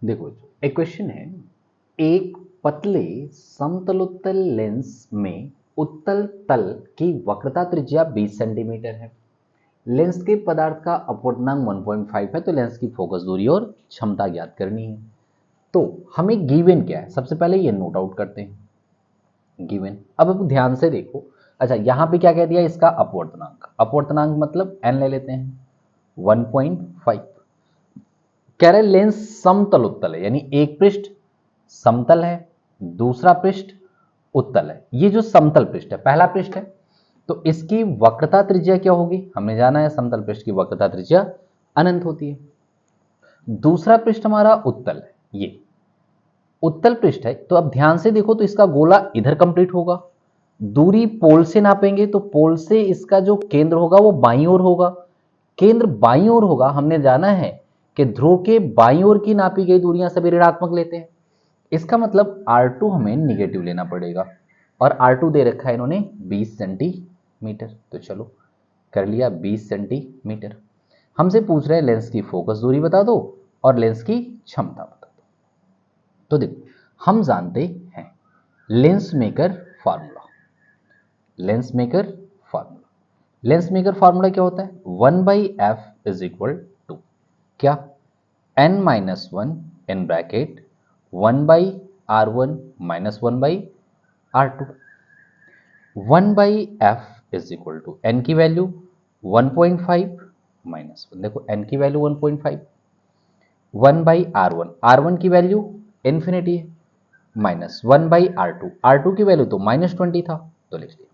देखो एक क्वेश्चन है, एक पतले समतलोत्तल लेंस में उत्तल तल की वक्रता त्रिज्या 20 सेंटीमीटर है। लेंस के पदार्थ का अपवर्तनांक 1.5 है, तो लेंस की फोकस दूरी और क्षमता ज्ञात करनी है। तो हमें गिवन क्या है, सबसे पहले ये नोट आउट करते हैं गिवन। अब ध्यान से देखो, अच्छा यहां पे क्या कह दिया, इसका अपवर्तनांक, अपवर्तनांक मतलब n ले लेते हैं 1.5। कह रहे लेंस समतल उत्तल है, यानी एक पृष्ठ समतल है, दूसरा पृष्ठ उत्तल है। ये जो समतल पृष्ठ है, पहला पृष्ठ है, तो इसकी वक्रता त्रिज्या क्या होगी, हमने जाना है समतल पृष्ठ की वक्रता त्रिज्या अनंत होती है। दूसरा पृष्ठ हमारा उत्तल है, ये उत्तल पृष्ठ है, तो अब ध्यान से देखो तो इसका गोला इधर कंप्लीट होगा। दूरी पोल से नापेंगे तो पोल से इसका जो केंद्र होगा वो बाईं ओर होगा। केंद्र बाईं ओर होगा, हमने जाना है कि ध्रुव के बाईं ओर की नापी गई दूरियां सभी ऋणात्मक लेते हैं। इसका मतलब R2 हमें निगेटिव लेना पड़ेगा, और R2 दे रखा है इन्होंने 20 सेंटीमीटर। तो चलो कर लिया 20 सेंटीमीटर। हमसे पूछ रहे हैं लेंस की फोकस दूरी बता दो और लेंस की क्षमता बता दो। तो देखो हम जानते हैं lens maker formula, lens maker formula, lens maker formula क्या होता है, 1/f इज इक्वल टू क्या, n minus one in bracket 1/r1 minus 1/r2। 1/f is equal to n की वैल्यू 1.5 माइनस वन, देखो n की वैल्यू 1.5, 1/r1, r1 की value infinity है, minus 1/r2, r2 की वैल्यू तो -20 था, तो लिख लिया।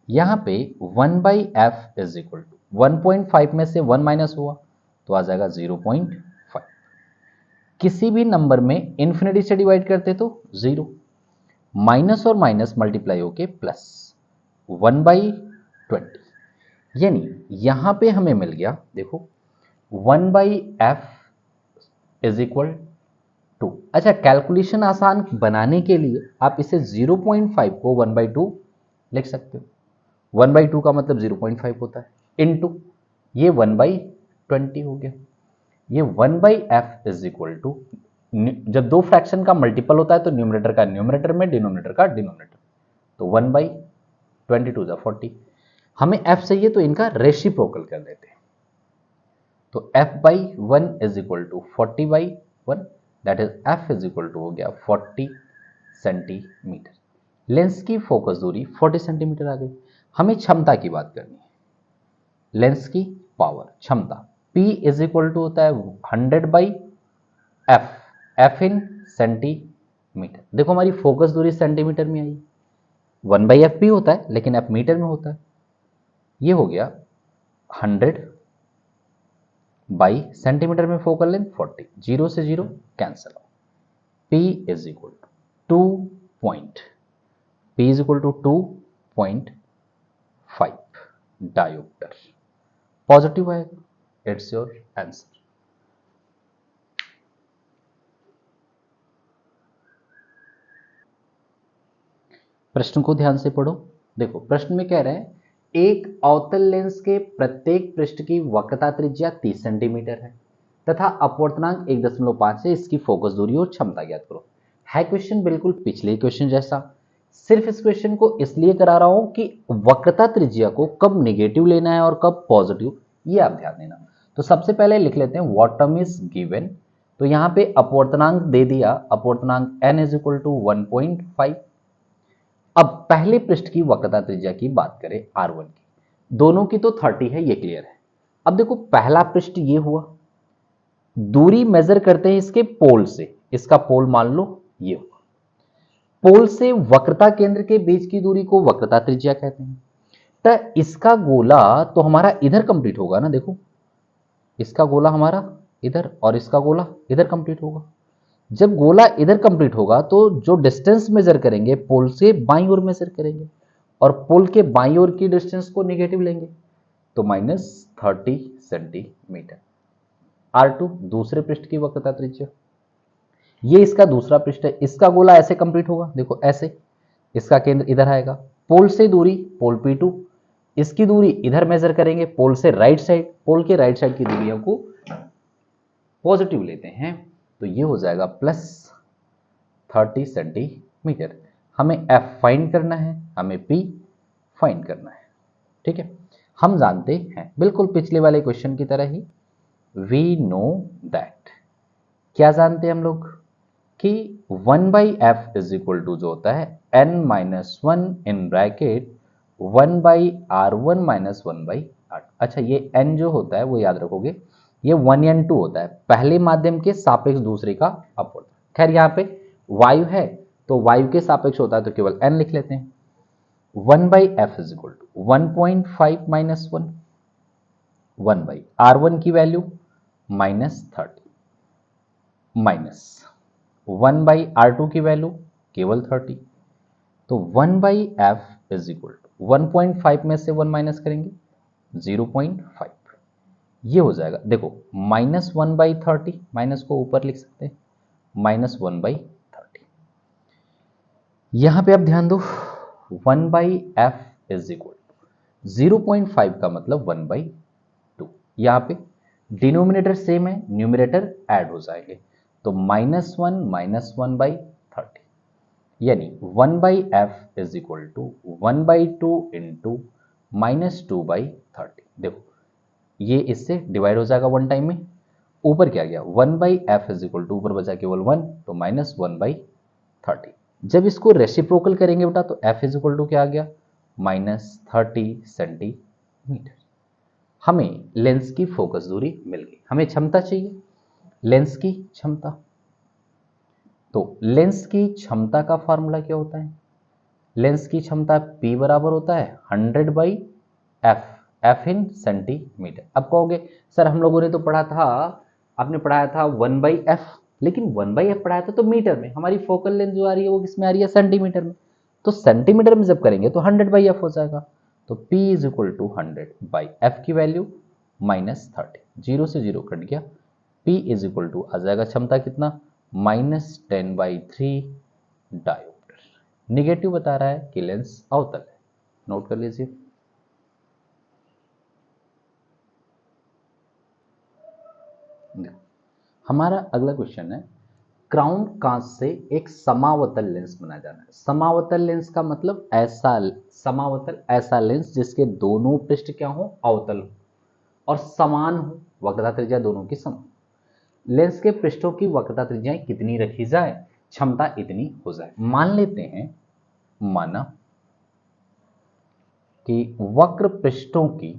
यहां पे 1/f इज इक्वल टू 1.5 में से 1 माइनस हुआ तो आ जाएगा 0.5। किसी भी नंबर में इन्फिनिटी से डिवाइड करते तो 0, माइनस और माइनस मल्टीप्लाई होके प्लस 1/20, यानी यहां पे हमें मिल गया, देखो 1/f इज इक्वल टू, अच्छा कैलकुलेशन आसान बनाने के लिए आप इसे 0.5 को 1/2 लिख सकते हो। 1/2 का मतलब 0.5 होता है, इनटू ये 1/20 हो गया। ये 1/f इज इक्वल टू, जब दो फ्रैक्शन का मल्टीपल होता है तो न्यूमरेटर का न्यूमरेटर में, डिनोमिनेटर का डिनोमिनेटर, तो 1/22 जा 40। हमें f चाहिए तो इनका रेसिप्रोकल कर देते हैं, तो f/1 is equal to 40/1, that is f is equal to हो गया 40 सेंटीमीटर। लेंस की फोकस दूरी 40 सेंटीमीटर आ गई। हमें क्षमता की बात करनी है, लेंस की पावर, क्षमता P इज इक्वल टू होता है 100/f, f इन सेंटीमीटर। देखो हमारी फोकस दूरी सेंटीमीटर में आई, 1/f भी होता है लेकिन f मीटर में होता है। ये हो गया 100/सेंटीमीटर में फोकल लेंथ 40, 0 से 0 cancel. P is equal to 2.5 dioptre, positive आएगा, इट्स योर आंसर। प्रश्न को ध्यान से पढ़ो। देखो प्रश्न में कह रहे हैं एक अवतल लेंस के प्रत्येक पृष्ठ की वक्रता त्रिज्या 30 सेंटीमीटर है तथा अपवर्तनांक 1.5 है, इसकी फोकस दूरी और क्षमता ज्ञात करो। है क्वेश्चन बिल्कुल पिछले क्वेश्चन जैसा, सिर्फ इस क्वेश्चन को इसलिए करा रहा हूं कि वक्रता त्रिज्या को कब नेगेटिव लेना है और कब पॉजिटिव, ये आप ध्यान देना। तो सबसे पहले लिख लेते हैं व्हाट टर्म इज गिवन। तो यहां पे अपवर्तनांक दे दिया, अपवर्तनांक n इज इक्वल टू 1.5। अब पहले पृष्ठ की वक्रता त्रिज्या की बात करें R1 की, दोनों की तो 30 है, ये क्लियर है। अब देखो पहला पृष्ठ ये हुआ, दूरी मेजर करते हैं इसके पोल से, इसका पोल मान लो ये हुआ, पोल से वक्रता केंद्र के बीच की दूरी को वक्रता त्रिज्या कहते हैं। तो इसका गोला तो हमारा इधर कंप्लीट होगा ना, देखो इसका गोला हमारा इधर और इसका गोला इधर कंप्लीट होगा। जब गोला इधर कंप्लीट होगा तो जो डिस्टेंस मेजर करेंगे पोल से बाईं ओर मेजर करेंगे, और पोल के बाईं ओर की डिस्टेंस को नेगेटिव लेंगे, तो -30 सेंटीमीटर। R2 दूसरे पृष्ठ की वक्रता त्रिज्या, ये इसका दूसरा पृष्ठ है, इसका गोला ऐसे कंप्लीट होगा, देखो ऐसे, इसका केंद्र इधर आएगा, पोल से दूरी पोल P2, इसकी दूरी इधर मेजर करेंगे पोल से राइट साइड, पोल के राइट साइड की दूरियों को पॉजिटिव लेते हैं, तो ये हो जाएगा प्लस 30 सेंटीमीटर। हमें F फाइंड करना है, हमें P फाइंड करना है। ठीक है, हम जानते हैं बिल्कुल पिछले वाले क्वेश्चन की तरह ही, वी नो दैट, क्या जानते हैं हम लोग कि 1/f इज इक्वल टू जो होता है n-1 in bracket 1/r1 - 1/r। अच्छा, ये n जो होता है वो याद रखोगे, ये 1 n 2 होता है, पहले माध्यम के सापेक्ष दूसरे का अपवर्त। खैर यहाँ पे वायु है तो वायु के सापेक्ष होता है तो केवल n लिख लेते हैं। 1/f is equal to 1.5 - 1 1/r1 की वैल्यू -30 माइनस 1/r2 की वैल्यू केवल 30। तो 1/f इज इक्वल टू 1.5 में से 1 माइनस करेंगे 0.5, ये हो जाएगा। देखो -1/30, माइनस को ऊपर लिख सकते हैं, -1/30। यहां पे आप ध्यान दो, 1/f इज इक्वल टू 0.5 का मतलब 1/2। यहां पे डिनोमिनेटर सेम है, न्यूमरेटर ऐड हो जाएंगे, तो -1 - 1/30, यानी 1/f is equal to 1/2 into -2/30। देखो ये इससे डिवाइड हो जाएगा वन टाइम में, ऊपर क्या गया 1/f इज इक्वल टू, ऊपर बचा केवल 1 तो -1/30। जब इसको रेसिप्रोकल करेंगे बेटा तो f इज इक्वल टू क्या आ गया -30 सेंटीमीटर। हमें लेंस की फोकस दूरी मिल गई, हमें क्षमता चाहिए, लेंस की क्षमता। तो लेंस की क्षमता का फॉर्मूला क्या होता है, लेंस की क्षमता P बराबर होता है 100/f, f इन सेंटीमीटर। अब कहोगे सर हम लोगों ने तो पढ़ा था, आपने पढ़ाया था 1/f, लेकिन 1/f पढ़ाया था तो मीटर में, हमारी फोकल लेंथ जो आ रही है वो किस में आ रही है, सेंटीमीटर में। तो सेंटीमीटर में जब करेंगे तो 100/f हो जाएगा, तो P is equal to 100/f की वैल्यू -30, 0 से 0 कट गया, P इज इक्वल टू आ जाएगा क्षमता कितना -10/3 डायोप्टर। निगेटिव बता रहा है कि लेंस अवतल है, नोट कर लीजिए। हमारा अगला क्वेश्चन है, क्राउन कांच से एक समावतल लेंस बनाया जाना है। समावतल लेंस का मतलब ऐसा समावतल, ऐसा लेंस जिसके दोनों पृष्ठ क्या हो, अवतल हो और समान हो, वक्रता त्रिज्या दोनों की समान। लेंस के पृष्ठों की वक्रता त्रिज्याएं कितनी रखी जाए, क्षमता इतनी हो जाए। मान लेते हैं, माना कि वक्र पृष्ठों की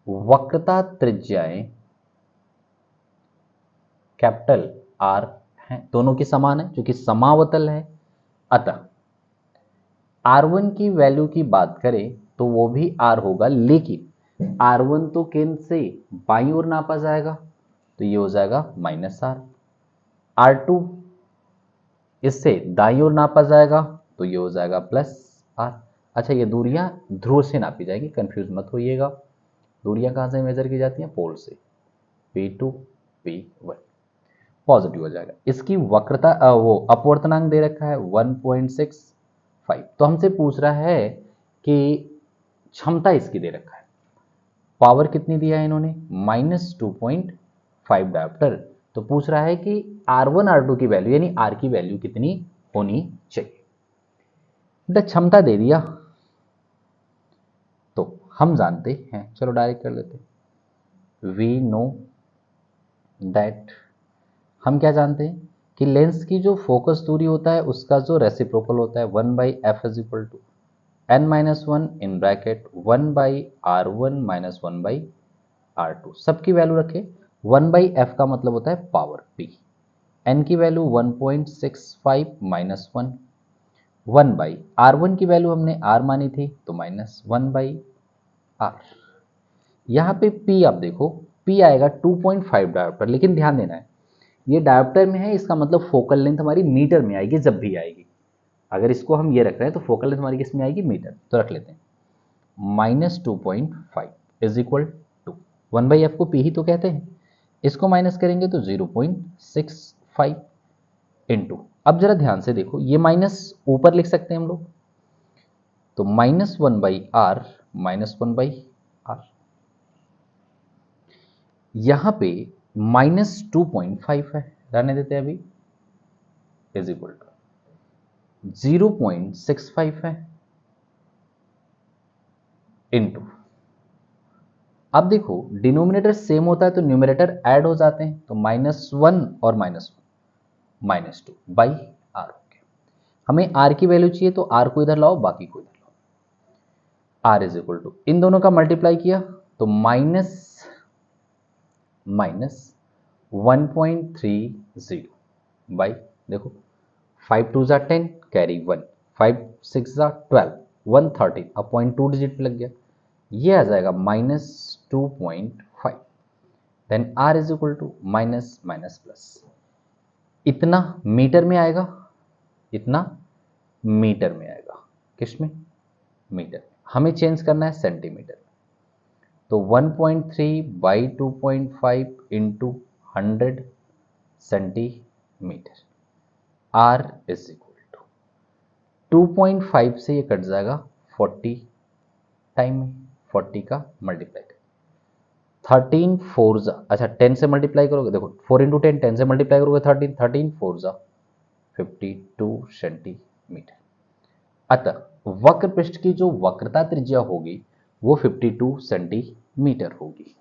वक्रता त्रिज्याएं कैपिटल R हैं, दोनों की समान है क्योंकि समावतल है। अतः R1 की वैल्यू की बात करें तो वो भी R होगा, लेकिन R1 तो केंद्र से बाईं ओर नापा जाएगा तो ये हो जाएगा -R। R2 इससे दाईं ओर नापा जाएगा तो ये हो जाएगा +R। अच्छा, ये दूरियां ध्रुव से नापी जाएगी, कंफ्यूज मत होइएगा। दूरियां कहां से मेजर की जाती हैं, पोल से, P2 P1 पॉजिटिव हो जाएगा। इसकी वक्रता वो अपवर्तनांक दे रखा है 1.65, तो हमसे पूछ रहा है कि क्षमता इसकी दे रखा है, पावर कितनी दिया है इन्होंने -2.5 डायोप्टर। तो पूछ रहा है कि R1 R2 की वैल्यू यानी R की वैल्यू कितनी होनी चाहिए। क्षमता दे दिया तो हम जानते हैं, चलो डायरेक्ट कर लेते हैं। वी नो दैट, हम क्या जानते हैं कि लेंस की जो फोकस दूरी होता है उसका जो रेसिप्रोकल होता है 1/f is equal to n-1 in bracket 1/r1 - 1/r2। सबकी वैल्यू रखे, 1/f का मतलब होता है पावर p, n की वैल्यू 1.65 -1, 1/r1 की वैल्यू हमने r मानी थी तो -1/r। यहाँ पे p आप देखो, p आएगा 2.5 डायोप्टर, लेकिन ध्यान देना है ये डायोप्टर में है, इसका मतलब फोकल लेंथ हमारी मीटर में आएगी जब भी आएगी। अगर इसको हम ये रख रहे हैं तो फोकल लेंथ हमारी किस में आएगी, मीटर, तो रख लेते हैं -2.5 इज इक्वल टू 1/f को p ही तो कहते हैं, इसको माइनस करेंगे तो 0.65 इंटू, अब जरा ध्यान से देखो ये माइनस ऊपर लिख सकते हैं हम लोग, तो -1/r -1/r यहां पे -2.5 है, रहने देते हैं अभी, इज इक्वल टू 0.65 है इनटू, अब देखो डिनोमिनेटर सेम होता है तो न्यूमरेटर ऐड हो जाते हैं, तो -1 और -2 बाई आर हो गया। हमें आर की वैल्यू चाहिए तो आर को इधर लाओ, बाकी को इधर लाओ। आर इज इक्वल टू, इन दोनों का मल्टीप्लाई किया तो माइनस 1.30 बाई, देखो 5 2 10 कैरी 1, 5 6 12, 130, अब 0.2 डिजिट पे लग गया, ये आ जाएगा -2.5। Then R is equal to minus minus plus, इतना मीटर में आएगा, इतना मीटर में आएगा, किस में, मीटर में, हमें चेंज करना है सेंटीमीटर में, तो 1.3 by 2.5 into 100 centimetre, R is equal to 2.5 से ये कट जाएगा 40 टाइम में, 40 का मल्टीप्लाई कर 13 4 जा, अच्छा 10 से मल्टीप्लाई करोगे, देखो 4 इंटू 10, 10 से मल्टीप्लाई करोगे 13, 13 4 जा 52 सेंटीमीटर। अतः वक्र पृष्ठ की जो वक्रता त्रिज्या होगी वो 52 सेंटीमीटर होगी।